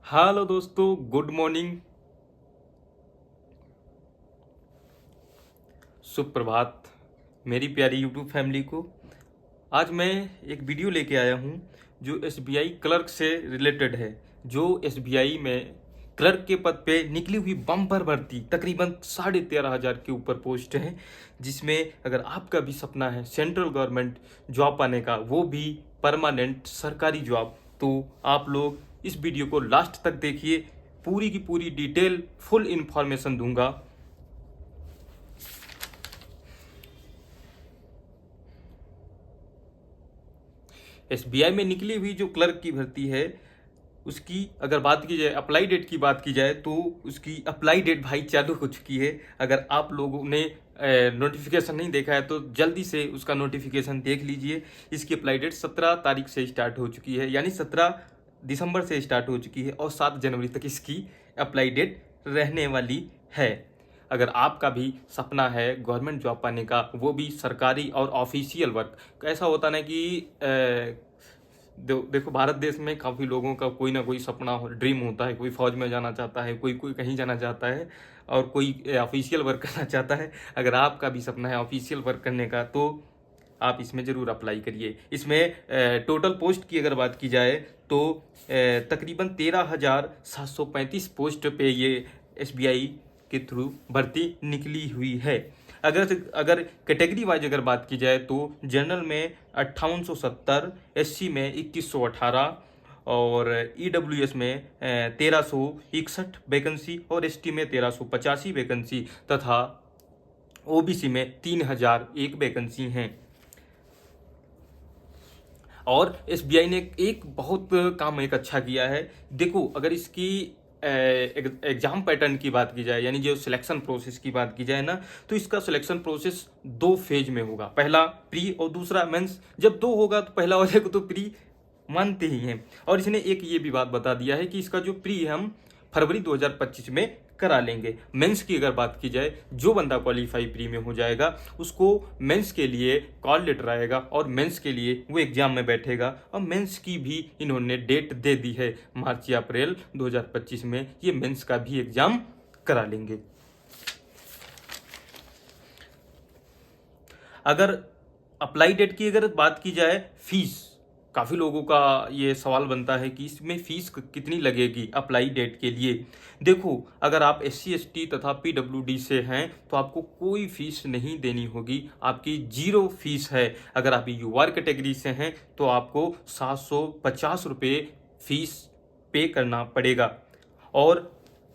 Hello दोस्तों, good morning, सुप्रभात मेरी प्यारी यूट्यूब फैमिली को। आज मैं एक वीडियो लेके आया हूँ जो एसबीआई क्लर्क से रिलेटेड है। जो एसबीआई में क्लर्क के पद पे निकली हुई बम्पर भर्ती तकरीबन 13,500 के ऊपर पोस्ट है, जिसमें अगर आपका भी सपना है सेंट्रल गवर्नमेंट जॉब पाने का, वो भी परमानेंट सरकारी जॉब, तो आप लोग इस वीडियो को लास्ट तक देखिए। पूरी की पूरी डिटेल फुल इंफॉर्मेशन दूंगा। एसबीआई में निकली हुई जो क्लर्क की भर्ती है, उसकी अगर बात की जाए, अप्लाई डेट की बात की जाए, तो उसकी अप्लाई डेट भाई चालू हो चुकी है। अगर आप लोगों ने नोटिफिकेशन नहीं देखा है तो जल्दी से उसका नोटिफिकेशन देख लीजिए। इसकी अप्लाई डेट 17 तारीख से स्टार्ट हो चुकी है, यानी 17 दिसंबर से स्टार्ट हो चुकी है और 7 जनवरी तक इसकी अप्लाई डेट रहने वाली है। अगर आपका भी सपना है गवर्नमेंट जॉब पाने का, वो भी सरकारी और ऑफिशियल वर्क, ऐसा होता ना कि देखो भारत देश में काफ़ी लोगों का कोई ना कोई सपना ड्रीम होता है। कोई फौज में जाना चाहता है, कोई कोई कहीं जाना चाहता है और कोई ऑफिशियल वर्क करना चाहता है। अगर आपका भी सपना है ऑफिशियल वर्क करने का, तो आप इसमें ज़रूर अप्लाई करिए। इसमें टोटल पोस्ट की अगर बात की जाए तो तकरीबन 13,735 पोस्ट पे ये एसबीआई के थ्रू भर्ती निकली हुई है। अगर कैटेगरी वाइज अगर बात की जाए तो जनरल में 5870, एससी में 2118 और ईडब्ल्यूएस में 1361 वैकेंसी और एसटी में 1385 वैकेंसी तथा ओबीसी में 3001 वैकेंसी हैं। और एसबीआई ने एक बहुत काम एक अच्छा किया है। देखो, अगर इसकी एग्जाम पैटर्न की बात की जाए, यानी जो सिलेक्शन प्रोसेस की बात की जाए ना, तो इसका सिलेक्शन प्रोसेस 2 फेज में होगा। पहला प्री और दूसरा मेंस। जब 2 होगा तो पहला वाले को तो प्री मानते ही हैं। और इसने एक ये भी बात बता दिया है कि इसका जो प्री हम फरवरी 2025 में करा लेंगे। मेंस की अगर बात की जाए, जो बंदा क्वालिफाई प्री में हो जाएगा उसको मेंस के लिए कॉल लेटर आएगा और मेंस के लिए वो एग्जाम में बैठेगा। और मेंस की भी इन्होंने डेट दे दी है, मार्च या अप्रैल 2025 में ये मेंस का भी एग्जाम करा लेंगे। अगर अप्लाई डेट की अगर बात की जाए, फीस, काफ़ी लोगों का ये सवाल बनता है कि इसमें फीस कितनी लगेगी अप्लाई डेट के लिए। देखो, अगर आप SC ST तथा PWD से हैं तो आपको कोई फीस नहीं देनी होगी, आपकी 0 फीस है। अगर आप UR कैटेगरी से हैं तो आपको 750 रुपये फीस पे करना पड़ेगा। और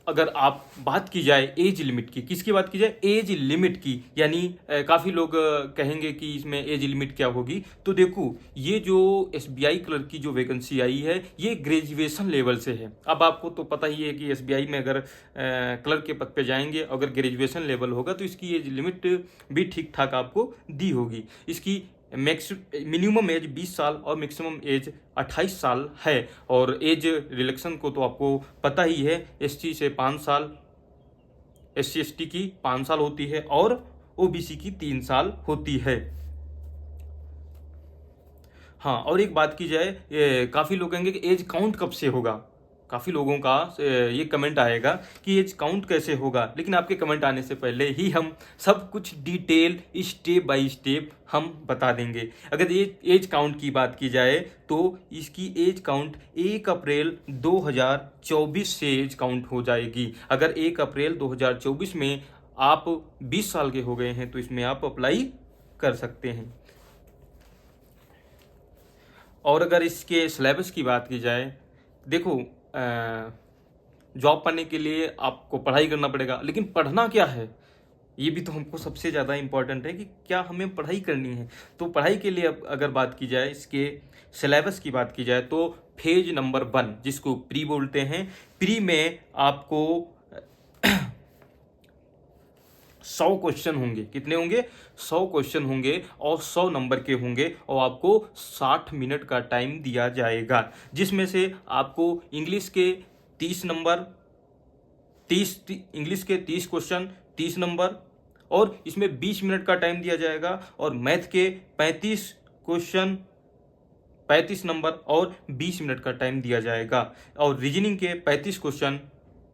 अगर आप बात की जाए एज लिमिट की, किसकी बात की जाए, एज लिमिट की, यानी काफ़ी लोग कहेंगे कि इसमें एज लिमिट क्या होगी। तो देखो, ये जो एसबीआई क्लर्क की जो वैकेंसी आई है, ये ग्रेजुएशन लेवल से है। अब आपको तो पता ही है कि एसबीआई में अगर क्लर्क के पद पे जाएंगे, अगर ग्रेजुएशन लेवल होगा तो इसकी एज लिमिट भी ठीक ठाक आपको दी होगी। इसकी मिनिमम एज 20 साल और मैक्सिमम एज 28 साल है। और एज रिलेक्शन को तो आपको पता ही है, SC से 5 साल, SC ST की 5 साल होती है और OBC की 3 साल होती है। हाँ, और एक बात की जाए, काफ़ी लोग कहेंगे कि एज काउंट कब से होगा। काफ़ी लोगों का ये कमेंट आएगा कि एज काउंट कैसे होगा, लेकिन आपके कमेंट आने से पहले ही हम सब कुछ डिटेल स्टेप बाय स्टेप हम बता देंगे। अगर एज काउंट की बात की जाए तो इसकी एज काउंट 1 अप्रैल 2024 से एज काउंट हो जाएगी। अगर 1 अप्रैल 2024 में आप 20 साल के हो गए हैं तो इसमें आप अप्लाई कर सकते हैं। और अगर इसके सिलेबस की बात की जाए, देखो, जॉब पाने के लिए आपको पढ़ाई करना पड़ेगा, लेकिन पढ़ना क्या है ये भी तो हमको सबसे ज़्यादा इम्पोर्टेंट है कि क्या हमें पढ़ाई करनी है। तो पढ़ाई के लिए अगर बात की जाए, इसके सिलेबस की बात की जाए, तो फेज नंबर 1 जिसको प्री बोलते हैं, प्री में आपको 100 क्वेश्चन होंगे। कितने होंगे? 100 क्वेश्चन होंगे और 100 नंबर के होंगे और आपको 60 मिनट का टाइम दिया जाएगा, जिसमें से आपको इंग्लिश के 30 नंबर, 30 इंग्लिश के 30 क्वेश्चन 30 नंबर, और इसमें 20 मिनट का टाइम दिया जाएगा। और मैथ के 35 क्वेश्चन 35 नंबर और 20 मिनट का टाइम दिया जाएगा। और रीजनिंग के 35 क्वेश्चन,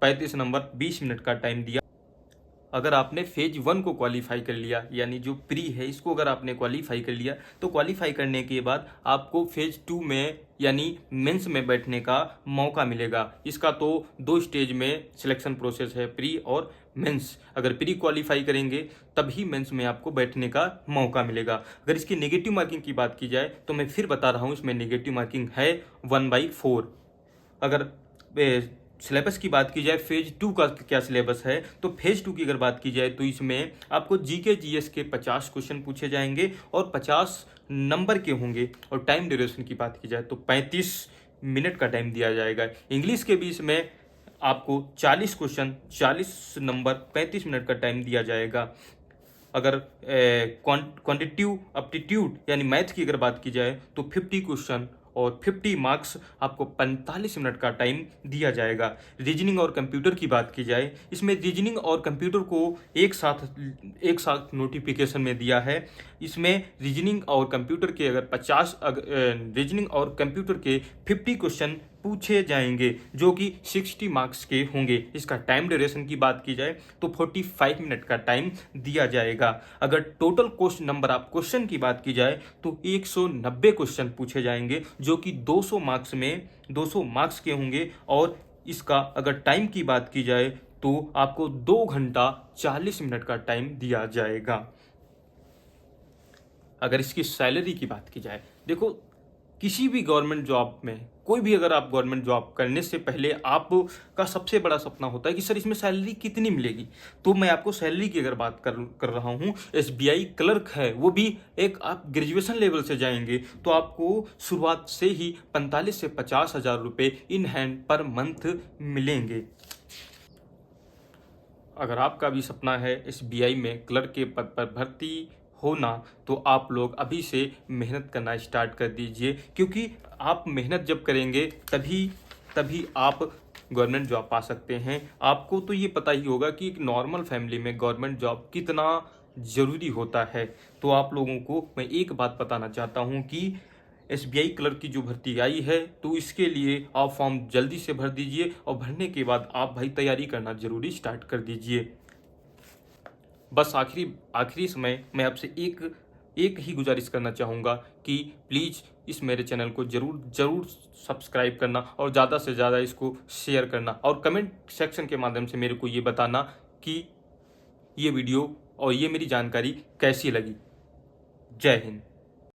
35 नंबर, 20 मिनट का टाइम दिया। अगर आपने फेज 1 को क्वालिफाई कर लिया, यानी जो प्री है इसको अगर आपने क्वालिफाई कर लिया, तो क्वालिफाई करने के बाद आपको फेज 2 में यानी मेंस में बैठने का मौका मिलेगा। इसका तो 2 स्टेज में सिलेक्शन प्रोसेस है, प्री और मेंस। अगर प्री क्वालिफाई करेंगे तभी मेंस में आपको बैठने का मौका मिलेगा। अगर इसकी नेगेटिव मार्किंग की बात की जाए तो मैं फिर बता रहा हूँ, इसमें नेगेटिव मार्किंग है 1/4। अगर सिलेबस की बात की जाए फेज 2 का क्या सिलेबस है, तो फेज 2 की अगर बात की जाए तो इसमें आपको जीके जीएस के 50 क्वेश्चन पूछे जाएंगे और 50 नंबर के होंगे। और टाइम ड्यूरेशन की बात की जाए तो 35 मिनट का टाइम दिया जाएगा। इंग्लिश के भी इसमें आपको 40 क्वेश्चन, 40 नंबर, 35 मिनट का टाइम दिया जाएगा। अगर क्वांटिटिव एप्टीट्यूड यानी मैथ की अगर बात की जाए तो 50 क्वेश्चन और 50 मार्क्स, आपको 45 मिनट का टाइम दिया जाएगा। रीजनिंग और कंप्यूटर की बात की जाए, इसमें रीजनिंग और कंप्यूटर को एक साथ नोटिफिकेशन में दिया है। इसमें रीजनिंग और कंप्यूटर के अगर 50 रीजनिंग और कंप्यूटर के 50 क्वेश्चन पूछे जाएंगे जो कि 60 मार्क्स के होंगे। इसका टाइम ड्यूरेशन की बात की जाए तो 45 मिनट का टाइम दिया जाएगा। अगर total question number of question की बात की जाए तो 190 क्वेश्चन पूछे जाएंगे जो कि 200 मार्क्स के होंगे। और इसका अगर टाइम की बात की जाए तो आपको 2 घंटा 40 मिनट का टाइम दिया जाएगा। अगर इसकी सैलरी की बात की जाए, देखो किसी भी गवर्नमेंट जॉब में, कोई भी अगर आप गवर्नमेंट जॉब करने से पहले आपका सबसे बड़ा सपना होता है कि सर इसमें सैलरी कितनी मिलेगी। तो मैं आपको सैलरी की अगर बात कर रहा हूँ, एसबीआई क्लर्क है, वो भी एक आप ग्रेजुएशन लेवल से जाएंगे तो आपको शुरुआत से ही 45 से 50 हज़ार रुपये इन हैंड पर मंथ मिलेंगे। अगर आपका भी सपना है एसबीआई में क्लर्क के पद पर भर्ती होना, तो आप लोग अभी से मेहनत करना स्टार्ट कर दीजिए, क्योंकि आप मेहनत जब करेंगे तभी आप गवर्नमेंट जॉब पा सकते हैं। आपको तो ये पता ही होगा कि एक नॉर्मल फैमिली में गवर्नमेंट जॉब कितना ज़रूरी होता है। तो आप लोगों को मैं एक बात बताना चाहता हूँ कि एसबीआई क्लर्क की जो भर्ती आई है, तो इसके लिए आप फॉर्म जल्दी से भर दीजिए और भरने के बाद आप भाई तैयारी करना जरूरी स्टार्ट कर दीजिए। बस आखिरी समय मैं आपसे एक ही गुजारिश करना चाहूँगा कि प्लीज़ इस मेरे चैनल को ज़रूर सब्सक्राइब करना और ज़्यादा से ज़्यादा इसको शेयर करना और कमेंट सेक्शन के माध्यम से मेरे को ये बताना कि ये वीडियो और ये मेरी जानकारी कैसी लगी। जय हिंद।